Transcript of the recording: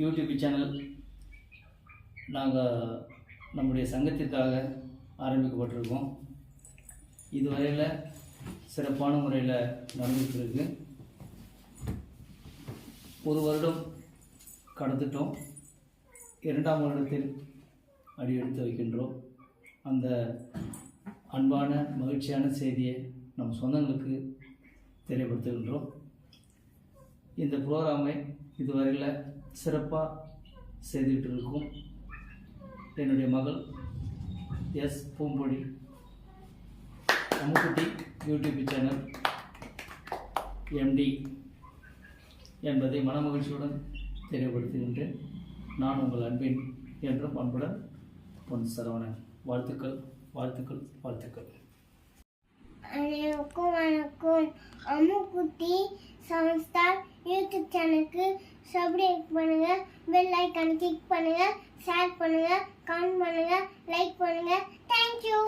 YouTube channel நாங்கள் நம்முடைய சங்கத்திற்காக ஆரம்பிக்கப்பட்டிருக்கோம். இதுவரையில் சிறப்பான முறையில் நடந்துகிட்ருக்கு. ஒரு வருடம் கடந்துட்டோம். 2ஆம் வருடத்தில் அடி எடுத்து வைக்கின்றோம். அந்த அன்பான மகிழ்ச்சியான செய்தியை நம் சொந்தங்களுக்கு தெரியப்படுத்துகின்றோம். இந்த ப்ரோக்ராமை இதுவரையில் சிறப்பாக செய்துகிட்டு இருக்கும் என்னுடைய மகள் எஸ் பூம்பொடி அம்முக்குட்டி யூடியூப் சேனல் எம்டி என்பதை மனமகிழ்ச்சியுடன் தெரியப்படுத்துகின்றேன். நான் உங்கள் அன்பின் என்றும் அன்புடன் பொன் சரவணன். வாழ்த்துக்கள் வாழ்த்துக்கள் வாழ்த்துக்கள். அனைவருக்கும் வணக்கம். அம்முக்குட்டி சமஸ்தார் யூடியூப் சேனலுக்கு சப்ஸ்கிரைப் பண்ணுங்க, பெல் ஐக்கானை கிளிக் பண்ணுங்க, ஷேர் பண்ணுங்க, கமெண்ட் பண்ணுங்க, லைக் பண்ணுங்க. தேங்க்யூ.